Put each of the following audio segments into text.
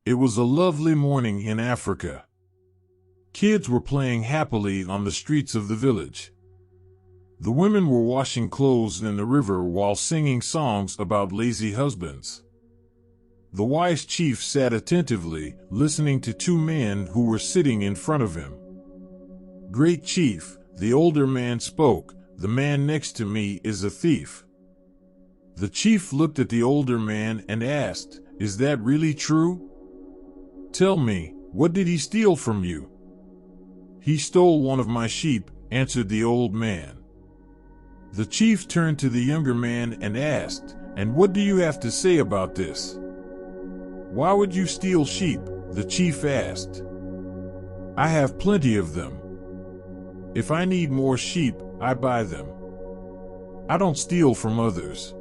It was a lovely morning in Africa. Kids were playing happily on the streets of the village. The women were washing clothes in the river while singing songs about lazy husbands. The wise chief sat attentively, listening to two men who were sitting in front of him. "Great chief," the older man spoke, "the man next to me is a thief." The chief looked at the older man and asked, "Is that really true? Tell me, what did he steal from you?" "He stole one of my sheep," answered the old man. The chief turned to the younger man and asked, "And what do you have to say about this?" "Why would you steal sheep?" the chief asked. "I have plenty of them. If I need more sheep, I buy them. I don't steal from others.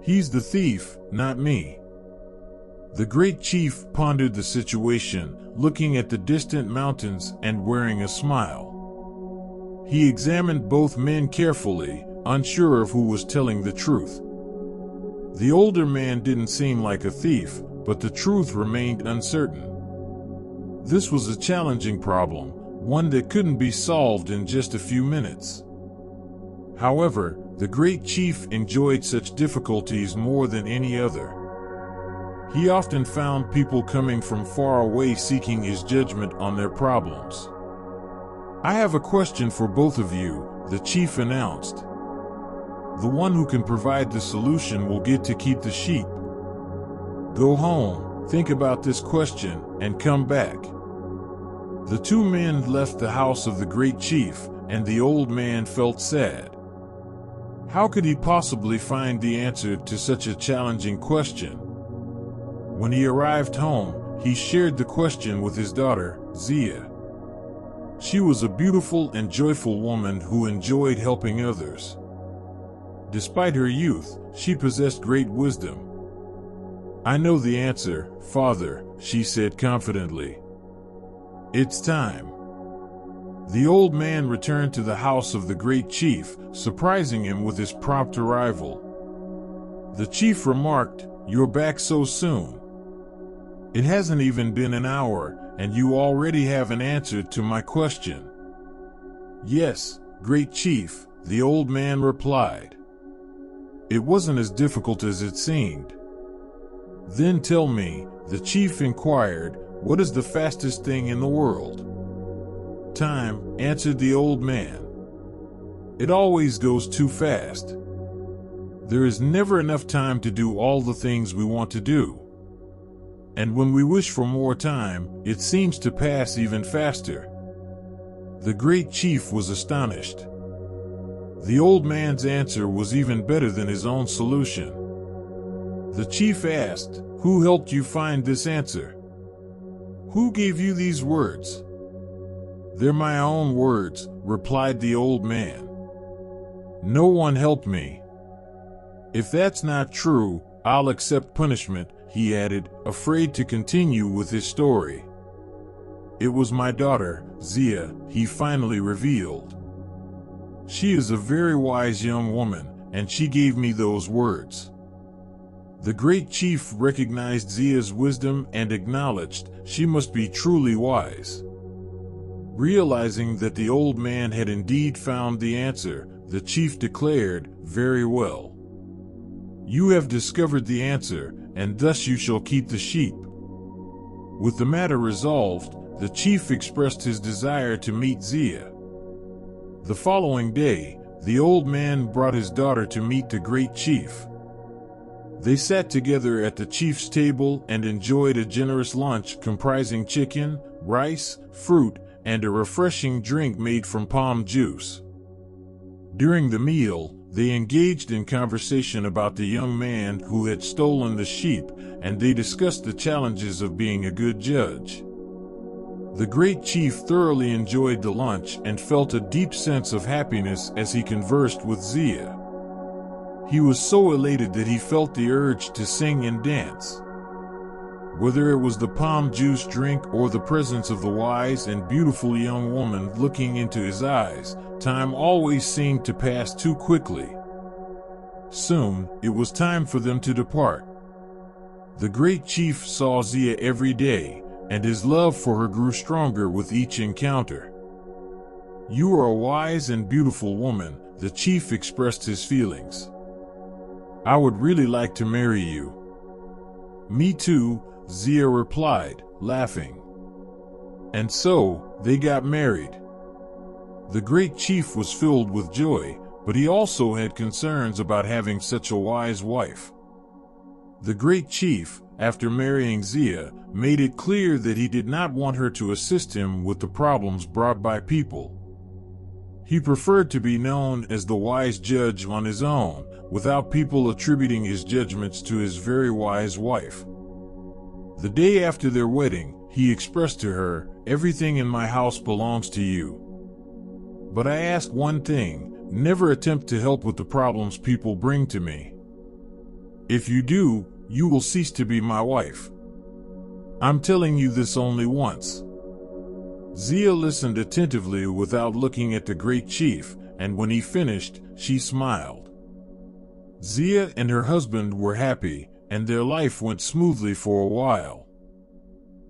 He's the thief, not me." The great chief pondered the situation, looking at the distant mountains and wearing a smile. He examined both men carefully, unsure of who was telling the truth. The older man didn't seem like a thief, but the truth remained uncertain. This was a challenging problem, one that couldn't be solved in just a few minutes. However, the great chief enjoyed such difficulties more than any other. He often found people coming from far away seeking his judgment on their problems. "I have a question for both of you," the chief announced. "The one who can provide the solution will get to keep the sheep. Go home, think about this question, and come back." The two men left the house of the great chief, and the old man felt sad. How could he possibly find the answer to such a challenging question? When he arrived home, he shared the question with his daughter, Zia. She was a beautiful and joyful woman who enjoyed helping others. Despite her youth, she possessed great wisdom. "I know the answer, Father," she said confidently. "It's time." The old man returned to the house of the great chief, surprising him with his prompt arrival. The chief remarked, "You're back so soon. It hasn't even been an hour, and you already have an answer to my question." "Yes, great chief," the old man replied. "It wasn't as difficult as it seemed." "Then tell me," the chief inquired, "what is the fastest thing in the world?" "Time," answered the old man. "It always goes too fast. There is never enough time to do all the things we want to do. And when we wish for more time, it seems to pass even faster." The great chief was astonished. The old man's answer was even better than his own solution. The chief asked, "Who helped you find this answer? Who gave you these words?" "They're my own words," replied the old man. "No one helped me." "If that's not true, I'll accept punishment," he added, afraid to continue with his story. "It was my daughter, Zia," he finally revealed. "She is a very wise young woman, and she gave me those words." The great chief recognized Zia's wisdom and acknowledged she must be truly wise. Realizing that the old man had indeed found the answer, the chief declared, "Very well. You have discovered the answer, and thus you shall keep the sheep." With the matter resolved, the chief expressed his desire to meet Zia. The following day, the old man brought his daughter to meet the great chief. They sat together at the chief's table and enjoyed a generous lunch comprising chicken, rice, fruit, and a refreshing drink made from palm juice. During the meal, they engaged in conversation about the young man who had stolen the sheep, and they discussed the challenges of being a good judge. The great chief thoroughly enjoyed the lunch and felt a deep sense of happiness as he conversed with Zia. He was so elated that he felt the urge to sing and dance. Whether it was the palm juice drink or the presence of the wise and beautiful young woman looking into his eyes, time always seemed to pass too quickly. Soon, it was time for them to depart. The great chief saw Zia every day, and his love for her grew stronger with each encounter. "You are a wise and beautiful woman," the chief expressed his feelings. "I would really like to marry you." "Me too," Zia replied, laughing. And so, they got married. The great chief was filled with joy, but he also had concerns about having such a wise wife. The great chief, after marrying Zia, made it clear that he did not want her to assist him with the problems brought by people. He preferred to be known as the wise judge on his own, without people attributing his judgments to his very wise wife. The day after their wedding, he expressed to her, "Everything in my house belongs to you. But I ask one thing, never attempt to help with the problems people bring to me. If you do, you will cease to be my wife. I'm telling you this only once." Zia listened attentively without looking at the great chief, and when he finished, she smiled. Zia and her husband were happy, and their life went smoothly for a while.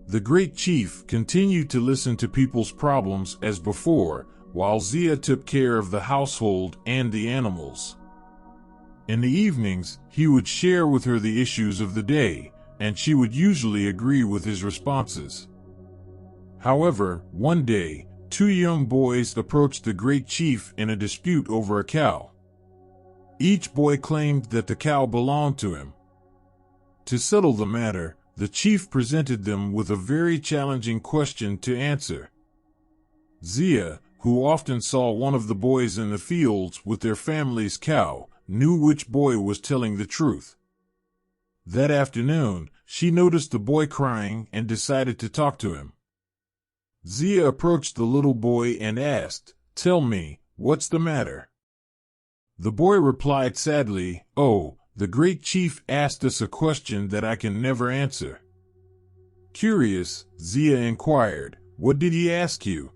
The great chief continued to listen to people's problems as before, while Zia took care of the household and the animals. In the evenings, he would share with her the issues of the day, and she would usually agree with his responses. However, one day, two young boys approached the great chief in a dispute over a cow. Each boy claimed that the cow belonged to him. To settle the matter, the chief presented them with a very challenging question to answer. Zia, who often saw one of the boys in the fields with their family's cow, knew which boy was telling the truth. That afternoon, she noticed the boy crying and decided to talk to him. Zia approached the little boy and asked, "Tell me, what's the matter?" The boy replied sadly, "Oh, the great chief asked us a question that I can never answer." Curious, Zia inquired, "What did he ask you?"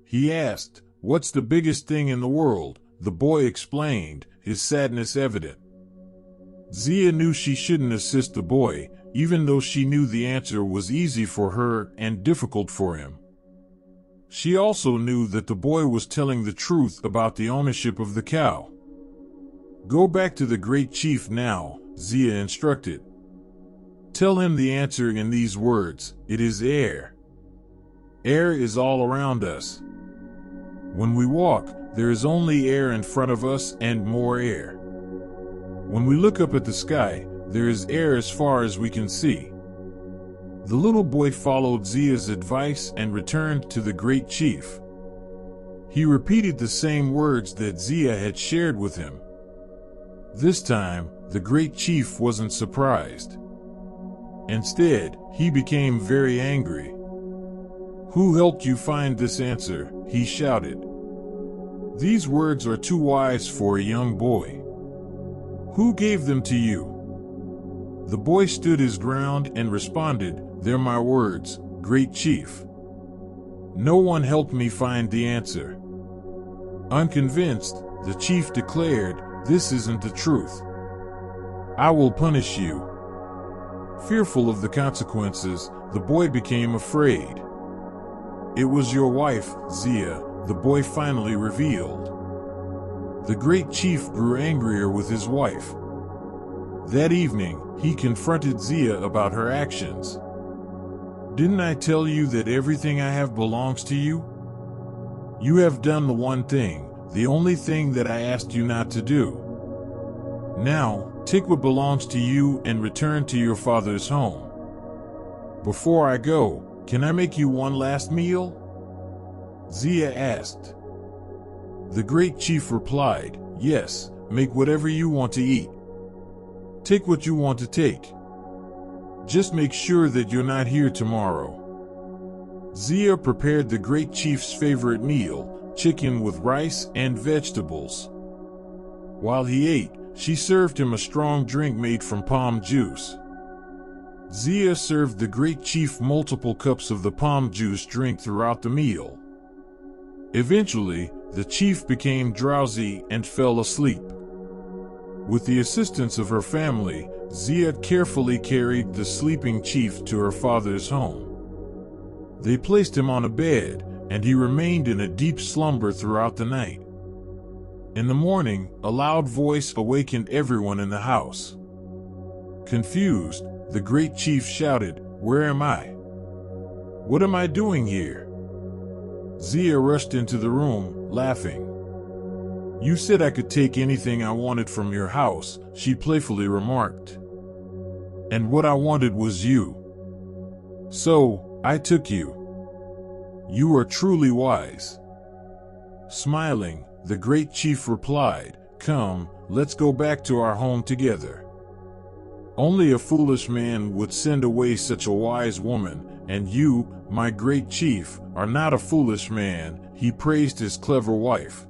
"He asked, 'What's the biggest thing in the world?'" the boy explained, his sadness evident. Zia knew she shouldn't assist the boy, even though she knew the answer was easy for her and difficult for him. She also knew that the boy was telling the truth about the ownership of the cow. "Go back to the great chief now," Zia instructed. "Tell him the answer in these words: it is air. Air is all around us. When we walk, there is only air in front of us and more air. When we look up at the sky, there is air as far as we can see." The little boy followed Zia's advice and returned to the great chief. He repeated the same words that Zia had shared with him. This time, the great chief wasn't surprised. Instead, he became very angry. "Who helped you find this answer?" he shouted. "These words are too wise for a young boy. Who gave them to you?" The boy stood his ground and responded, "They're my words, great chief. No one helped me find the answer." Unconvinced, the chief declared, "This isn't the truth. I will punish you." Fearful of the consequences, the boy became afraid. "It was your wife, Zia," the boy finally revealed. The great chief grew angrier with his wife. That evening, he confronted Zia about her actions. "Didn't I tell you that everything I have belongs to you? You have done the one thing, the only thing that I asked you not to do. Now, take what belongs to you and return to your father's home. Before I go, can I make you one last meal?" Zia asked. The great chief replied, "Yes, make whatever you want to eat. Take what you want to take. Just make sure that you're not here tomorrow." Zia prepared the great chief's favorite meal, chicken with rice and vegetables. While he ate, she served him a strong drink made from palm juice. Zia served the great chief multiple cups of the palm juice drink throughout the meal. Eventually, the chief became drowsy and fell asleep. With the assistance of her family, Zia carefully carried the sleeping chief to her father's home. They placed him on a bed, and he remained in a deep slumber throughout the night. In the morning, a loud voice awakened everyone in the house. Confused, the great chief shouted, "Where am I? What am I doing here?" Zia rushed into the room, laughing. "You said I could take anything I wanted from your house," she playfully remarked. "And what I wanted was you. So, I took you. You are truly wise." Smiling, the great chief replied, "Come, let's go back to our home together. Only a foolish man would send away such a wise woman, and you, my great chief, are not a foolish man." He praised his clever wife.